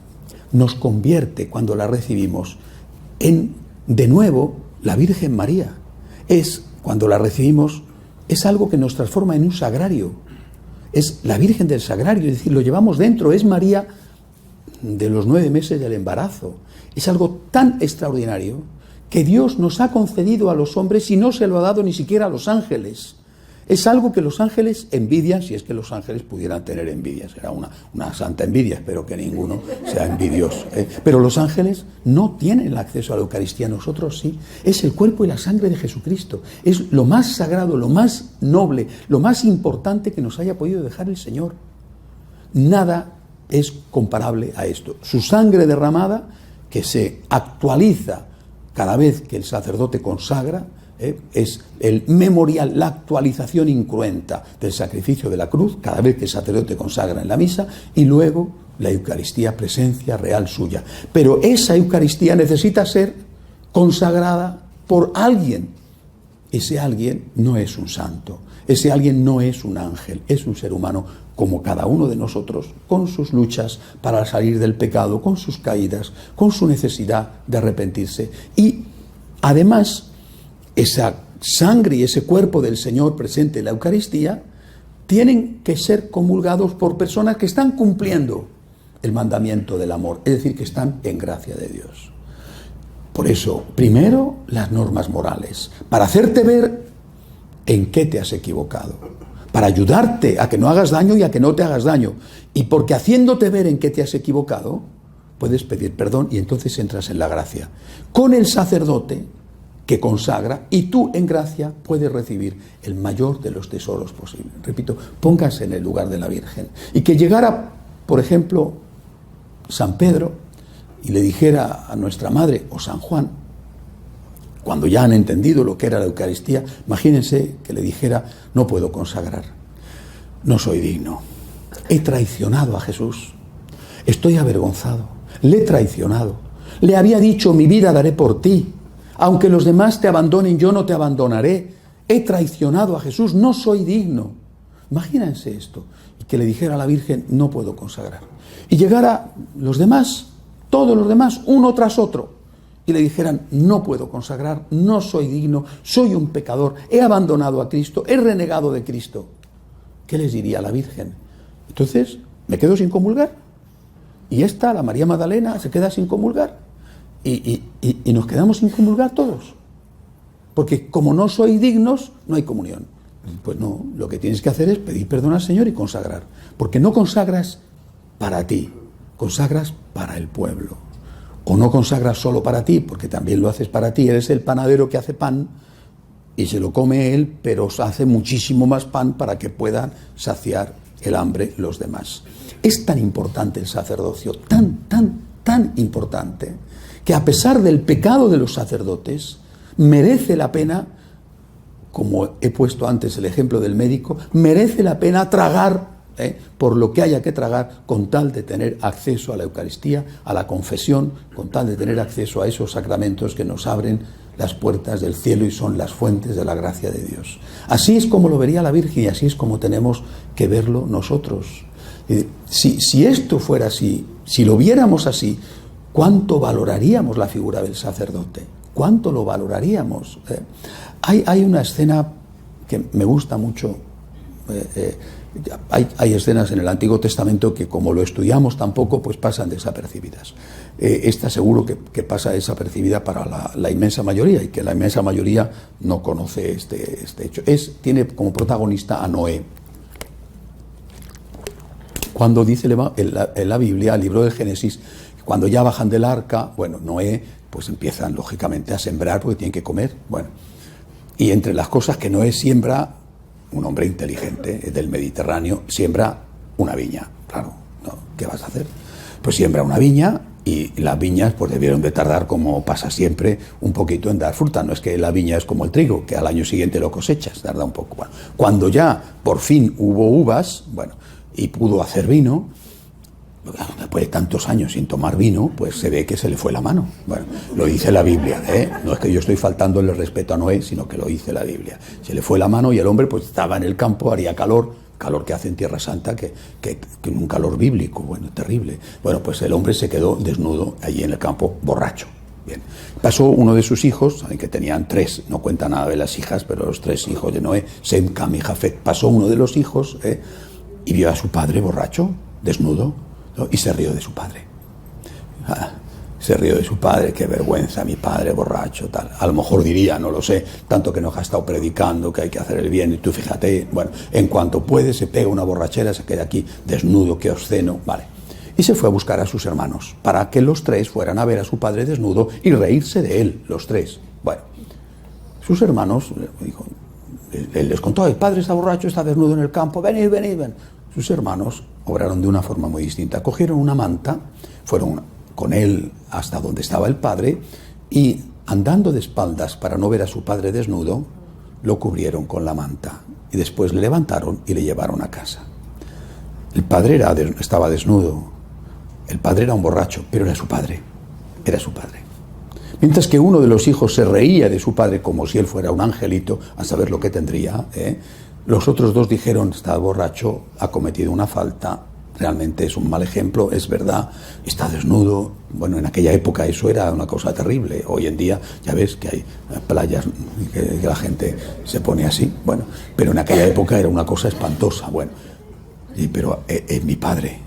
nos convierte, cuando la recibimos, en, de nuevo, la Virgen María. Cuando la recibimos, es algo que nos transforma en un sagrario. Es la Virgen del Sagrario, es decir, lo llevamos dentro, es María de los 9 meses del embarazo. Es algo tan extraordinario que Dios nos ha concedido a los hombres y no se lo ha dado ni siquiera a los ángeles. Es algo que los ángeles envidian, si es que los ángeles pudieran tener envidia. Será una santa envidia, espero que ninguno sea envidioso. Pero los ángeles no tienen el acceso a la Eucaristía, nosotros sí. Es el cuerpo y la sangre de Jesucristo. Es lo más sagrado, lo más noble, lo más importante que nos haya podido dejar el Señor. Nada es comparable a esto. Su sangre derramada, que se actualiza cada vez que el sacerdote consagra, es el memorial, la actualización incruenta del sacrificio de la cruz, cada vez que el sacerdote consagra en la misa, y luego la Eucaristía, presencia real suya. Pero esa Eucaristía necesita ser consagrada por alguien. Ese alguien no es un santo, ese alguien no es un ángel, es un ser humano como cada uno de nosotros, con sus luchas para salir del pecado, con sus caídas, con su necesidad de arrepentirse. Y además, esa sangre y ese cuerpo del Señor presente en la Eucaristía tienen que ser comulgados por personas que están cumpliendo el mandamiento del amor, es decir, que están en gracia de Dios. Por eso, primero, las normas morales, para hacerte ver en qué te has equivocado, para ayudarte a que no hagas daño y a que no te hagas daño. Y porque haciéndote ver en qué te has equivocado, puedes pedir perdón y entonces entras en la gracia. Con el sacerdote que consagra, y tú en gracia puedes recibir el mayor de los tesoros posibles. Repito, póngase en el lugar de la Virgen. Y que llegara, por ejemplo, San Pedro y le dijera a nuestra madre, o San Juan, cuando ya han entendido lo que era la Eucaristía, imagínense que le dijera: no puedo consagrar, no soy digno, he traicionado a Jesús, estoy avergonzado, le he traicionado, le había dicho: mi vida daré por ti, aunque los demás te abandonen, yo no te abandonaré, he traicionado a Jesús, no soy digno. Imagínense esto, y que le dijera a la Virgen: no puedo consagrar, y llegara los demás, todos los demás, uno tras otro, y le dijeran: no puedo consagrar, no soy digno, soy un pecador, he abandonado a Cristo, he renegado de Cristo. ¿Qué les diría la Virgen? Entonces, ¿me quedo sin comulgar? Y esta, la María Magdalena, se queda sin comulgar. Y nos quedamos sin comulgar todos. Porque como no sois dignos, no hay comunión. Pues no, lo que tienes que hacer es pedir perdón al Señor y consagrar. Porque no consagras para ti, consagras para el pueblo. O no consagras solo para ti, porque también lo haces para ti. Eres el panadero que hace pan y se lo come él, pero hace muchísimo más pan para que puedan saciar el hambre los demás. Es tan importante el sacerdocio, tan importante, que a pesar del pecado de los sacerdotes, merece la pena, como he puesto antes el ejemplo del médico, merece la pena tragar por lo que haya que tragar, con tal de tener acceso a la Eucaristía, a la confesión, con tal de tener acceso a esos sacramentos que nos abren las puertas del cielo y son las fuentes de la gracia de Dios. Así es como lo vería la Virgen y así es como tenemos que verlo nosotros. Si esto fuera así, si lo viéramos así, ¿cuánto valoraríamos la figura del sacerdote? ¿Cuánto lo valoraríamos? Hay una escena que me gusta mucho. Hay escenas en el Antiguo Testamento que, como lo estudiamos tampoco, pues pasan desapercibidas. Esta seguro que pasa desapercibida para la inmensa mayoría, y que la inmensa mayoría no conoce este hecho. Tiene como protagonista a Noé. Cuando dice en la Biblia, el libro del Génesis, cuando ya bajan del arca, bueno, Noé, pues empiezan lógicamente a sembrar porque tienen que comer. Bueno, y entre las cosas que Noé siembra, un hombre inteligente del Mediterráneo, siembra una viña. Claro, ¿no? ¿Qué vas a hacer? Pues siembra una viña, y las viñas pues debieron de tardar, como pasa siempre, un poquito en dar fruta. No es que la viña es como el trigo, que al año siguiente lo cosechas, tarda un poco. Bueno, cuando ya por fin hubo uvas, bueno, y pudo hacer vino, después de tantos años sin tomar vino, pues se ve que se le fue la mano. Bueno, lo dice la Biblia, ¿eh? No es que yo estoy faltándole respeto a Noé, sino que lo dice la Biblia. Se le fue la mano y el hombre pues estaba en el campo, haría calor que hace en Tierra Santa, que un calor bíblico, bueno, terrible. Bueno, pues el hombre se quedó desnudo allí en el campo, borracho. Bien. Pasó uno de sus hijos, que tenían 3, no cuenta nada de las hijas, pero los 3 hijos de Noé, Sem, Cam y Jafet. Pasó uno de los hijos y vio a su padre borracho, desnudo, ¿no? Y se rió de su padre. Se rió de su padre, qué vergüenza, mi padre borracho, tal. A lo mejor diría, no lo sé, tanto que nos ha estado predicando que hay que hacer el bien, y tú fíjate, bueno, en cuanto puede se pega una borrachera, se queda aquí desnudo, qué obsceno, vale. Y se fue a buscar a sus hermanos, para que los 3 fueran a ver a su padre desnudo y reírse de él, los 3. Bueno, sus hermanos, él les contó, el padre está borracho, está desnudo en el campo, venid, venid, ven. Sus hermanos obraron de una forma muy distinta. Cogieron una manta, fueron con él hasta donde estaba el padre y, andando de espaldas para no ver a su padre desnudo, lo cubrieron con la manta y después le levantaron y le llevaron a casa. El padre estaba desnudo, el padre era un borracho, pero era su padre, Mientras que uno de los hijos se reía de su padre como si él fuera un angelito, a saber lo que tendría, los otros 2 dijeron, está borracho, ha cometido una falta, realmente es un mal ejemplo, es verdad, está desnudo. Bueno, en aquella época eso era una cosa terrible. Hoy en día ya ves que hay playas que la gente se pone así, bueno, pero en aquella época era una cosa espantosa, bueno. Pero es mi padre,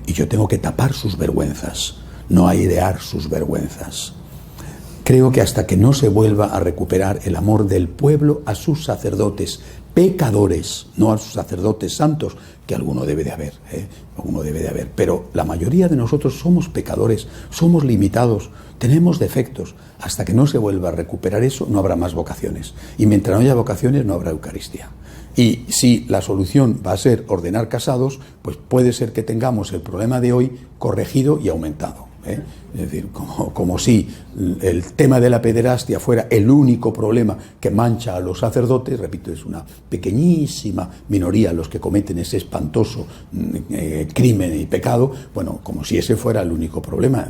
y yo tengo que tapar sus vergüenzas, no airear sus vergüenzas. Creo que hasta que no se vuelva a recuperar el amor del pueblo a sus sacerdotes pecadores, no a sus sacerdotes santos, que alguno debe de haber, pero la mayoría de nosotros somos pecadores, somos limitados, tenemos defectos. Hasta que no se vuelva a recuperar eso, no habrá más vocaciones, y mientras no haya vocaciones no habrá Eucaristía. Y si la solución va a ser ordenar casados, pues puede ser que tengamos el problema de hoy corregido y aumentado. Es decir, como si el tema de la pederastia fuera el único problema que mancha a los sacerdotes. Repito, es una pequeñísima minoría los que cometen ese espantoso crimen y pecado. Bueno, como si ese fuera el único problema.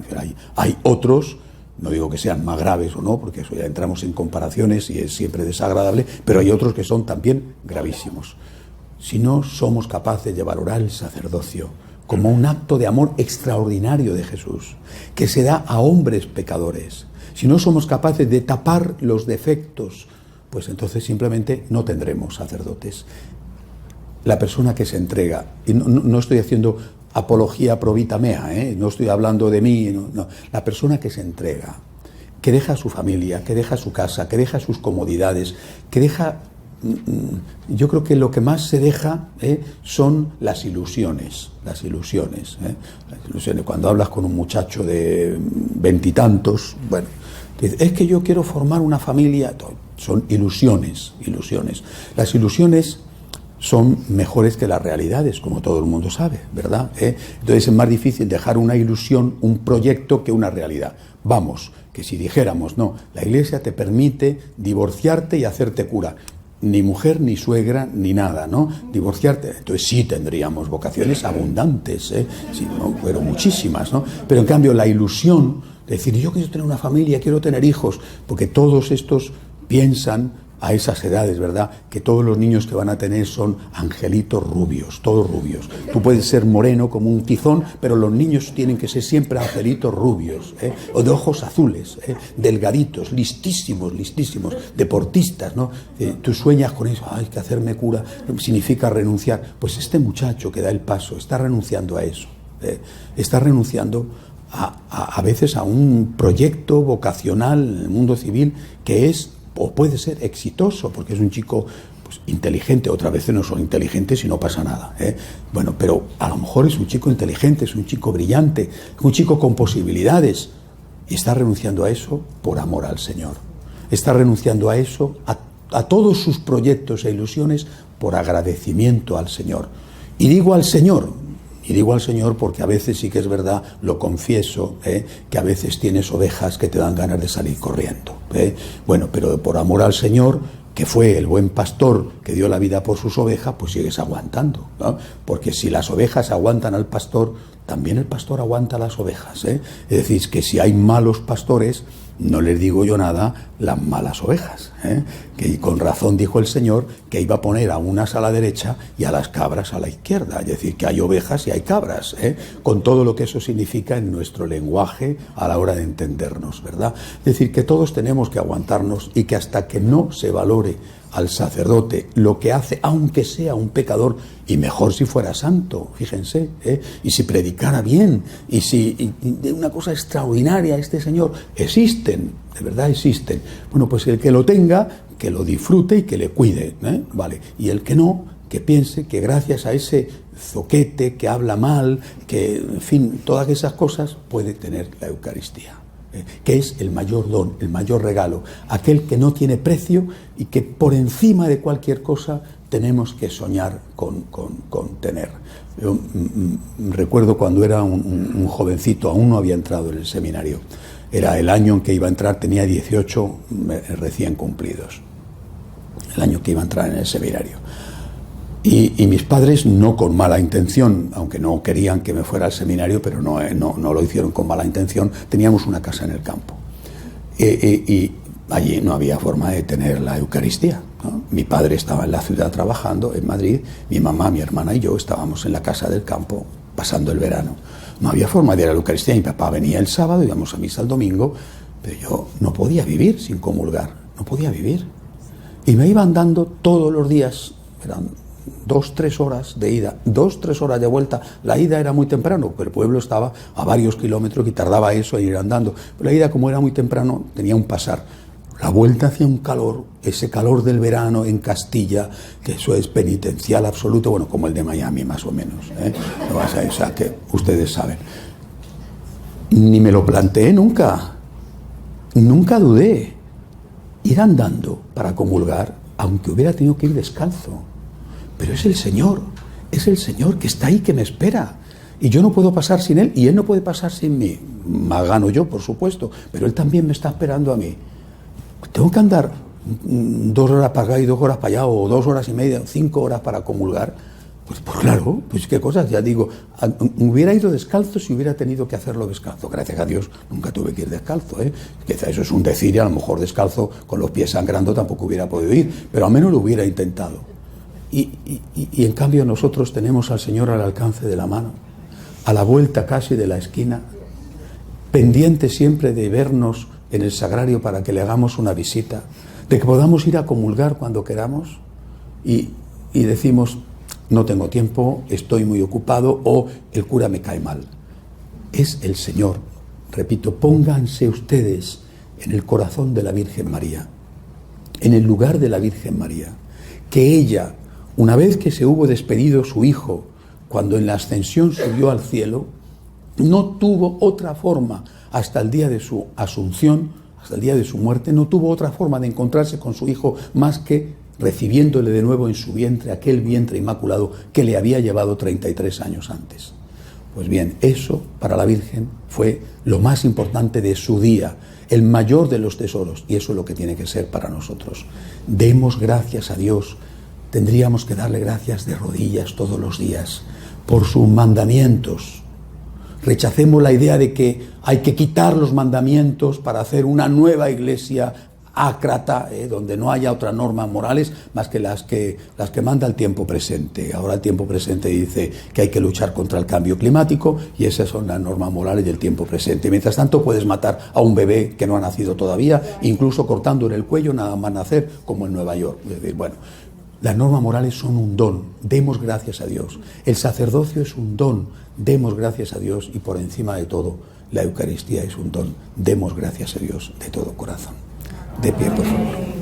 Hay otros, no digo que sean más graves o no, porque eso ya entramos en comparaciones y es siempre desagradable, pero hay otros que son también gravísimos. Si no somos capaces de valorar el sacerdocio como un acto de amor extraordinario de Jesús, que se da a hombres pecadores, si no somos capaces de tapar los defectos, pues entonces simplemente no tendremos sacerdotes. La persona que se entrega, y no estoy haciendo apología pro vita mea, no estoy hablando de mí, no. La persona que se entrega, que deja su familia, que deja su casa, que deja sus comodidades, que deja... Yo creo que lo que más se deja son las ilusiones. Cuando hablas con un muchacho de 20 y tantos, bueno, dice, es que yo quiero formar una familia. Son ilusiones. Las ilusiones son mejores que las realidades, como todo el mundo sabe, ¿verdad? Entonces es más difícil dejar una ilusión, un proyecto, que una realidad. Vamos, que si dijéramos, no, la Iglesia te permite divorciarte y hacerte cura. Ni mujer, ni suegra, ni nada, ¿no? Divorciarte. Entonces sí tendríamos vocaciones abundantes, sí, ¿no? Pero muchísimas, ¿no? Pero en cambio la ilusión de decir, yo quiero tener una familia, quiero tener hijos, porque todos estos piensan a esas edades, ¿verdad?, que todos los niños que van a tener son angelitos rubios, todos rubios. Tú puedes ser moreno como un tizón, pero los niños tienen que ser siempre angelitos rubios, o de ojos azules, delgaditos, listísimos, deportistas, ¿no? Tú sueñas con eso, hay que hacerme cura, significa renunciar. Pues este muchacho que da el paso está renunciando a eso, está renunciando a veces a un proyecto vocacional en el mundo civil que es, o puede ser exitoso, porque es un chico pues inteligente. Otras veces no son inteligentes y no pasa nada, Bueno, pero a lo mejor es un chico inteligente, es un chico brillante, un chico con posibilidades, y está renunciando a eso por amor al Señor. Está renunciando a eso, a todos sus proyectos e ilusiones, por agradecimiento al Señor. Y digo al Señor porque a veces sí que es verdad, lo confieso, que a veces tienes ovejas que te dan ganas de salir corriendo, Bueno, pero por amor al Señor que fue el buen pastor que dio la vida por sus ovejas, pues sigues aguantando, ¿no? Porque si las ovejas aguantan al pastor, también el pastor aguanta a las ovejas, ¿eh? Es decir, que si hay malos pastores, no les digo yo nada, las malas ovejas, ¿eh? Que con razón dijo el Señor que iba a poner a unas a la derecha y a las cabras a la izquierda, es decir, que hay ovejas y hay cabras, ¿eh? Con todo lo que eso significa en nuestro lenguaje a la hora de entendernos, ¿verdad? Es decir, que todos tenemos que aguantarnos y que hasta que no se valore al sacerdote lo que hace, aunque sea un pecador, y mejor si fuera santo, fíjense, y si predicara bien, y de una cosa extraordinaria este señor, existen, de verdad existen. Bueno, pues el que lo tenga, que lo disfrute y que le cuide, ¿vale? Y el que no, que piense que gracias a ese zoquete que habla mal, que, en fin, todas esas cosas, puede tener la Eucaristía, que es el mayor don, el mayor regalo, aquel que no tiene precio y que por encima de cualquier cosa tenemos que soñar con tener. Yo recuerdo cuando era un jovencito, aún no había entrado en el seminario, era el año en que iba a entrar, tenía 18 recién cumplidos, el año que iba a entrar en el seminario. Y mis padres, no con mala intención, aunque no querían que me fuera al seminario, pero no lo hicieron con mala intención, teníamos una casa en el campo. Y allí no había forma de tener la Eucaristía, ¿no? Mi padre estaba en la ciudad trabajando, en Madrid, mi mamá, mi hermana y yo estábamos en la casa del campo pasando el verano. No había forma de ir a la Eucaristía. Mi papá venía el sábado, íbamos a misa el domingo, pero yo no podía vivir sin comulgar, no podía vivir. Y me iban dando todos los días, eran 2-3 horas de ida, 2-3 horas de vuelta. La ida era muy temprano, porque el pueblo estaba a varios kilómetros y tardaba eso en ir andando. Pero la ida, como era muy temprano, tenía un pasar. La vuelta hacía un calor, ese calor del verano en Castilla, que eso es penitencial absoluto, bueno, como el de Miami más o menos, ¿eh? O sea, que ustedes saben. Ni me lo planteé nunca dudé ir andando para comulgar, aunque hubiera tenido que ir descalzo. Pero es el Señor que está ahí, que me espera. Y yo no puedo pasar sin Él, y Él no puede pasar sin mí. Más gano yo, por supuesto, pero Él también me está esperando a mí. Tengo que andar 2 horas para acá y 2 horas para allá, o 2 horas y media, 5 horas para comulgar. Pues claro, pues qué cosas, ya digo, hubiera ido descalzo si hubiera tenido que hacerlo descalzo. Gracias a Dios nunca tuve que ir descalzo, ¿eh? Quizá eso es un decir, y a lo mejor descalzo con los pies sangrando tampoco hubiera podido ir, pero al menos lo hubiera intentado. Y en cambio nosotros tenemos al Señor al alcance de la mano, a la vuelta casi de la esquina, pendiente siempre de vernos en el sagrario para que le hagamos una visita, de que podamos ir a comulgar cuando queramos, y decimos, no tengo tiempo, estoy muy ocupado, o el cura me cae mal. Es el Señor. Repito, pónganse ustedes en el corazón de la Virgen María, en el lugar de la Virgen María, que ella, una vez que se hubo despedido su hijo, cuando en la ascensión subió al cielo, no tuvo otra forma, hasta el día de su asunción, hasta el día de su muerte, no tuvo otra forma de encontrarse con su hijo más que recibiéndole de nuevo en su vientre, aquel vientre inmaculado que le había llevado 33 años antes. Pues bien, eso para la Virgen fue lo más importante de su día, el mayor de los tesoros, y eso es lo que tiene que ser para nosotros. Demos gracias a Dios. Tendríamos que darle gracias de rodillas todos los días por sus mandamientos. Rechacemos la idea de que hay que quitar los mandamientos para hacer una nueva iglesia ácrata, donde no haya otras normas morales más que las que manda el tiempo presente. Ahora el tiempo presente dice que hay que luchar contra el cambio climático, y esas son las normas morales del tiempo presente. Mientras tanto puedes matar a un bebé que no ha nacido todavía, incluso cortándole el cuello nada más nacer, como en Nueva York. Es decir, bueno, las normas morales son un don, demos gracias a Dios. El sacerdocio es un don, demos gracias a Dios. Y por encima de todo, la Eucaristía es un don, demos gracias a Dios de todo corazón. De pie, por favor.